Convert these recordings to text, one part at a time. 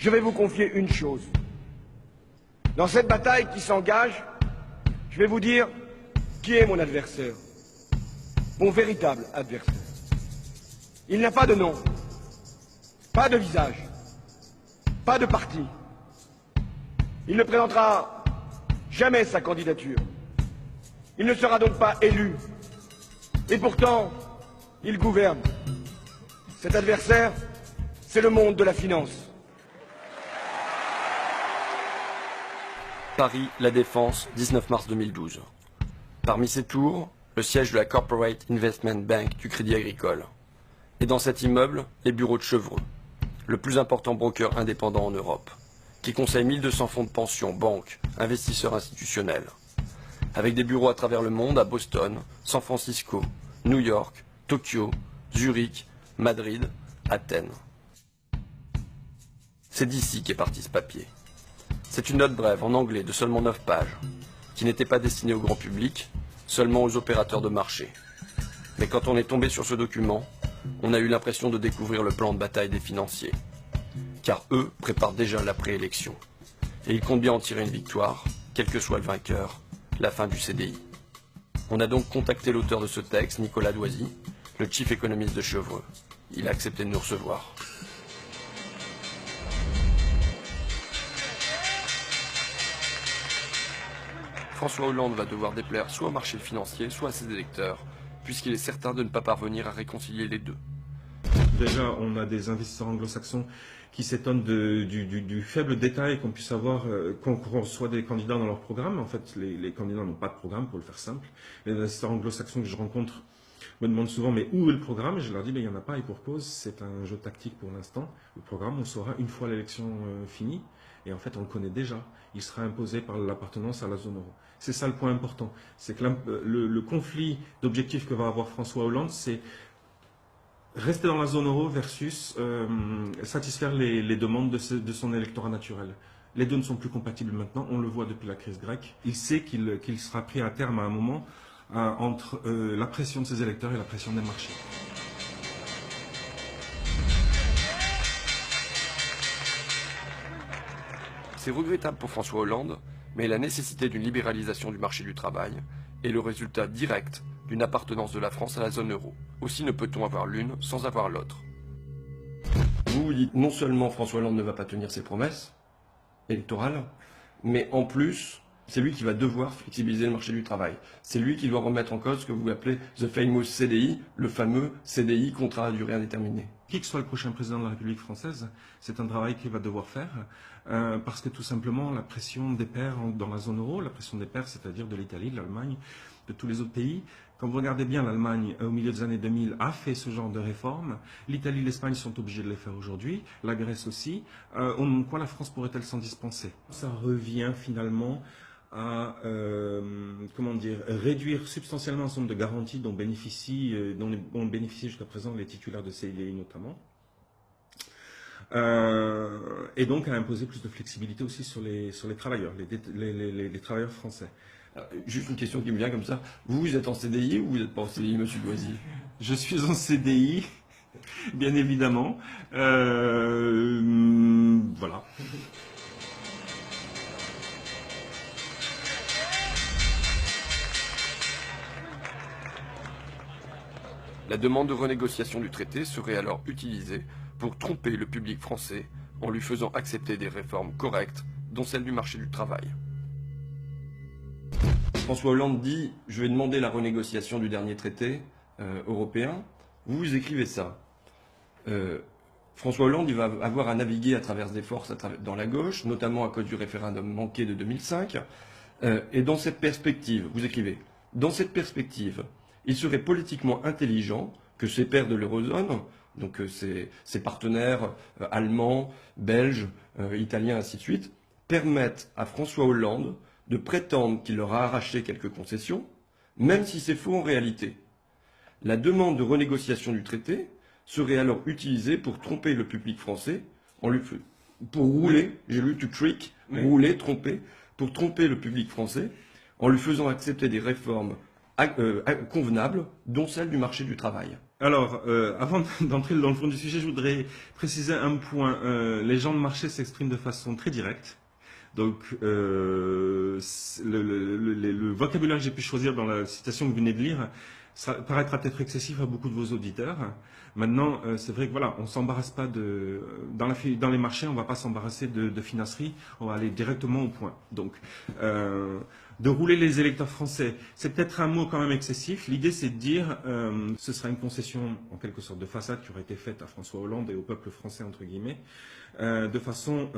je vais vous confier une chose. Dans cette bataille qui s'engage, je vais vous dire qui est mon adversaire, mon véritable adversaire. Il n'a pas de nom, pas de visage, pas de parti. Il ne présentera jamais sa candidature. Il ne sera donc pas élu. Et pourtant, il gouverne. Cet adversaire, c'est le monde de la finance. Paris, La Défense, 19 mars 2012. Parmi ces tours, le siège de la Corporate Investment Bank du Crédit Agricole. Et dans cet immeuble, les bureaux de Chevreux, le plus important broker indépendant en Europe, qui conseille 1200 fonds de pension, banques, investisseurs institutionnels. Avec des bureaux à travers le monde, à Boston, San Francisco, New York, Tokyo, Zurich, Madrid, Athènes. C'est d'ici qu'est parti ce papier. C'est une note brève en anglais de seulement 9 pages, qui n'était pas destinée au grand public, seulement aux opérateurs de marché. Mais quand on est tombé sur ce document, on a eu l'impression de découvrir le plan de bataille des financiers. Car eux préparent déjà la préélection. Et ils comptent bien en tirer une victoire, quel que soit le vainqueur, la fin du CDI. On a donc contacté l'auteur de ce texte, Nicolas Doisy, le chief économiste de Chevreux. Il a accepté de nous recevoir. François Hollande va devoir déplaire soit au marché financier, soit à ses électeurs, puisqu'il est certain de ne pas parvenir à réconcilier les deux. Déjà, on a des investisseurs anglo-saxons qui s'étonnent du faible détail qu'on puisse avoir, qu'on reçoit des candidats dans leur programme. En fait, les candidats n'ont pas de programme, pour le faire simple. Les investisseurs anglo-saxons que je rencontre me demandent souvent, mais où est le programme? Et je leur dis, il n'y en a pas, ils proposent, c'est un jeu tactique pour l'instant. Le programme, on saura une fois l'élection finie. Et en fait, on le connaît déjà. Il sera imposé par l'appartenance à la zone euro. C'est ça le point important. C'est que le conflit d'objectifs que va avoir François Hollande, c'est rester dans la zone euro versus satisfaire les demandes de son électorat naturel. Les deux ne sont plus compatibles maintenant, on le voit depuis la crise grecque. Il sait qu'il sera pris à terme à un moment entre la pression de ses électeurs et la pression des marchés. C'est regrettable pour François Hollande, mais la nécessité d'une libéralisation du marché du travail est le résultat direct d'une appartenance de la France à la zone euro. Aussi ne peut-on avoir l'une sans avoir l'autre. Vous dites non seulement François Hollande ne va pas tenir ses promesses électorales, mais en plus, c'est lui qui va devoir flexibiliser le marché du travail. C'est lui qui doit remettre en cause ce que vous appelez the famous CDI, le fameux CDI, contrat à durée indéterminée. Qui que soit le prochain président de la République française, c'est un travail qu'il va devoir faire, parce que tout simplement la pression des pairs dans la zone euro, la pression des pairs, c'est-à-dire de l'Italie, de l'Allemagne, de tous les autres pays. Quand vous regardez bien, l'Allemagne, au milieu des années 2000, a fait ce genre de réformes. L'Italie, l'Espagne sont obligés de les faire aujourd'hui, la Grèce aussi. Quoi la France pourrait-elle s'en dispenser? Ça revient finalement à réduire substantiellement un certain nombre de garanties dont ont bénéficié jusqu'à présent les titulaires de CDI notamment. Et donc à imposer plus de flexibilité aussi sur les travailleurs, les travailleurs français. Alors, juste une question qui me vient comme ça. Vous êtes en CDI ou vous n'êtes pas en CDI, monsieur Doisy? Je suis en CDI, bien évidemment. Voilà. La demande de renégociation du traité serait alors utilisée pour tromper le public français en lui faisant accepter des réformes correctes, dont celle du marché du travail. François Hollande dit « Je vais demander la renégociation du dernier traité européen ». Vous écrivez ça. François Hollande il va avoir à naviguer à travers des forces dans la gauche, notamment à cause du référendum manqué de 2005. Et dans cette perspective, vous écrivez « Dans cette perspective, il serait politiquement intelligent que ses pairs de l'eurozone, donc ses partenaires allemands, belges, italiens, ainsi de suite, permettent à François Hollande de prétendre qu'il leur a arraché quelques concessions, même si c'est faux en réalité. La demande de renégociation du traité serait alors utilisée pour tromper le public français, pour rouler, j'ai lu to trick, rouler, tromper, pour tromper le public français, en lui faisant accepter des réformes convenables, dont celle du marché du travail. Alors, avant d'entrer dans le fond du sujet, je voudrais préciser un point. Les gens de marché s'expriment de façon très directe. Donc, le vocabulaire que j'ai pu choisir dans la citation que vous venez de lire paraîtra peut-être excessif à beaucoup de vos auditeurs. Maintenant, c'est vrai que voilà, on s'embarrasse pas dans les marchés, on va pas s'embarrasser de finasserie, on va aller directement au point. Donc, de rouler les électeurs français, c'est peut-être un mot quand même excessif. L'idée, c'est de dire, ce sera une concession en quelque sorte de façade qui aurait été faite à François Hollande et au peuple français entre guillemets, de façon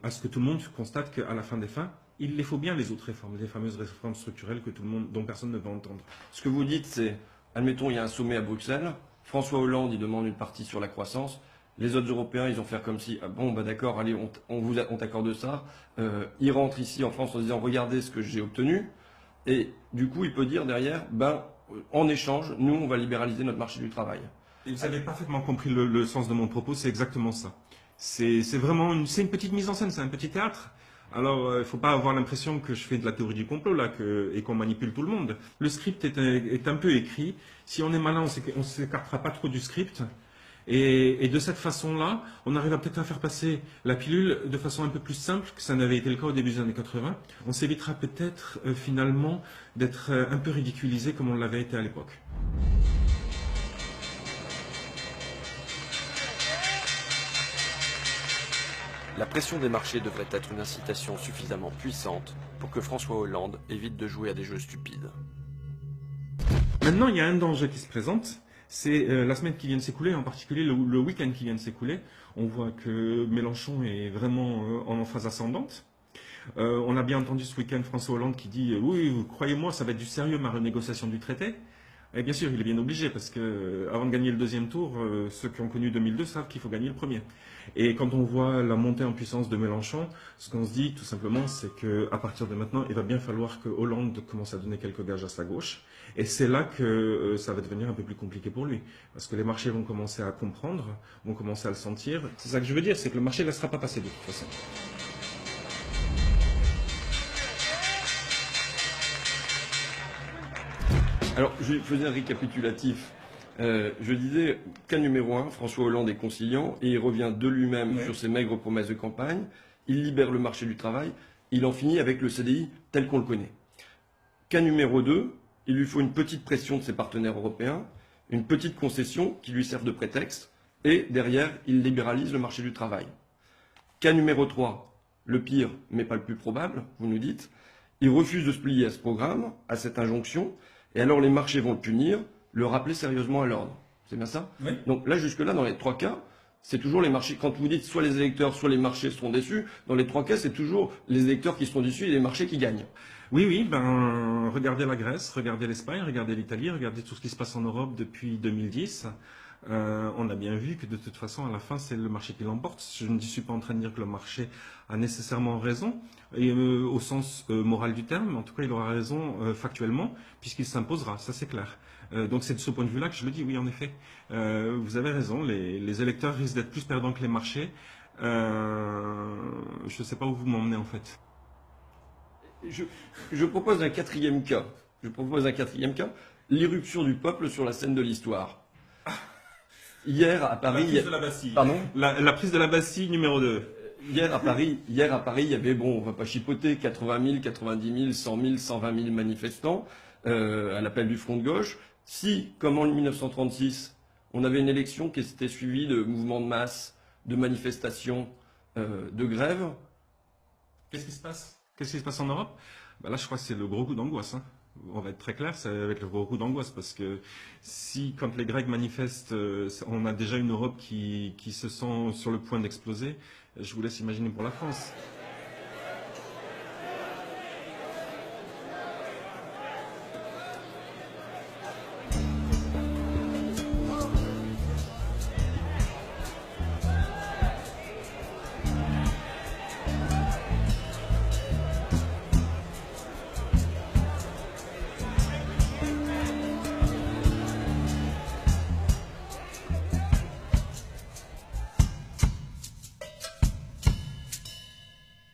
à ce que tout le monde constate qu'à la fin des fins, il les faut bien les autres réformes, les fameuses réformes structurelles que tout le monde, dont personne ne va entendre. Ce que vous dites, c'est, admettons, il y a un sommet à Bruxelles, François Hollande, il demande une partie sur la croissance, les autres Européens, ils vont faire comme si, ah bon, bah d'accord, allez, on t'accorde ça, ils rentrent ici en France en disant, regardez ce que j'ai obtenu, et du coup, il peut dire derrière, ben, en échange, nous, on va libéraliser notre marché du travail. Et vous avez parfaitement compris le sens de mon propos, c'est exactement ça. C'est vraiment une petite mise en scène, c'est un petit théâtre. Alors, il ne faut pas avoir l'impression que je fais de la théorie du complot là et qu'on manipule tout le monde. Le script est un peu écrit. Si on est malin, on ne s'écartera pas trop du script. Et de cette façon-là, on arrive peut-être à faire passer la pilule de façon un peu plus simple que ça n'avait été le cas au début des années 80. On s'évitera peut-être finalement d'être un peu ridiculisé comme on l'avait été à l'époque. La pression des marchés devrait être une incitation suffisamment puissante pour que François Hollande évite de jouer à des jeux stupides. Maintenant, il y a un danger qui se présente, c'est la semaine qui vient de s'écouler, en particulier le week-end qui vient de s'écouler. On voit que Mélenchon est vraiment en phase ascendante. On a bien entendu ce week-end François Hollande qui dit « Oui, croyez-moi, ça va être du sérieux ma renégociation du traité ». Et bien sûr, il est bien obligé, parce que avant de gagner le deuxième tour, ceux qui ont connu 2002 savent qu'il faut gagner le premier. Et quand on voit la montée en puissance de Mélenchon, ce qu'on se dit tout simplement, c'est qu'à partir de maintenant, il va bien falloir que Hollande commence à donner quelques gages à sa gauche. Et c'est là que ça va devenir un peu plus compliqué pour lui. Parce que les marchés vont commencer à comprendre, vont commencer à le sentir. C'est ça que je veux dire, c'est que le marché ne laissera pas passer de toute façon. Alors, je faisais un récapitulatif. Je disais, cas numéro 1, François Hollande est conciliant et il revient de lui-même sur ses maigres promesses de campagne. Il libère le marché du travail. Il en finit avec le CDI tel qu'on le connaît. Cas numéro 2, il lui faut une petite pression de ses partenaires européens, une petite concession qui lui serve de prétexte, et derrière, il libéralise le marché du travail. Cas numéro 3, le pire, mais pas le plus probable, vous nous dites, il refuse de se plier à ce programme, à cette injonction, et alors les marchés vont le punir, le rappeler sérieusement à l'ordre. C'est bien ça? Oui. Donc là, jusque-là, dans les trois cas, c'est toujours les marchés. Quand vous dites soit les électeurs, soit les marchés seront déçus, dans les trois cas, c'est toujours les électeurs qui seront déçus et les marchés qui gagnent. Oui, ben, regardez la Grèce, regardez l'Espagne, regardez l'Italie, regardez tout ce qui se passe en Europe depuis 2010. On a bien vu que de toute façon, à la fin, c'est le marché qui l'emporte. Je ne suis pas en train de dire que le marché a nécessairement raison, et, au sens moral du terme, mais en tout cas, il aura raison factuellement, puisqu'il s'imposera, ça c'est clair. Donc c'est de ce point de vue-là que je le dis, oui, en effet. Vous avez raison, les électeurs risquent d'être plus perdants que les marchés. Je ne sais pas où vous m'emmenez en fait. Je propose un quatrième cas. L'irruption du peuple sur la scène de l'histoire. Hier à Paris. La prise de la Bastille. Pardon ? La prise de la Bastille numéro 2. Hier à Paris, il y avait, bon, on va pas chipoter, 80 000, 90 000, 100 000, 120 000 manifestants à l'appel du Front de gauche. Si, comme en 1936, on avait une élection qui s'était suivie de mouvements de masse, de manifestations, de grèves. Qu'est-ce qui se passe? Qu'est-ce qui se passe en Europe? Ben là, je crois que c'est le gros coup d'angoisse. Hein. On va être très clair, c'est avec le gros coup d'angoisse, parce que si, quand les Grecs manifestent, on a déjà une Europe qui se sent sur le point d'exploser, je vous laisse imaginer pour la France.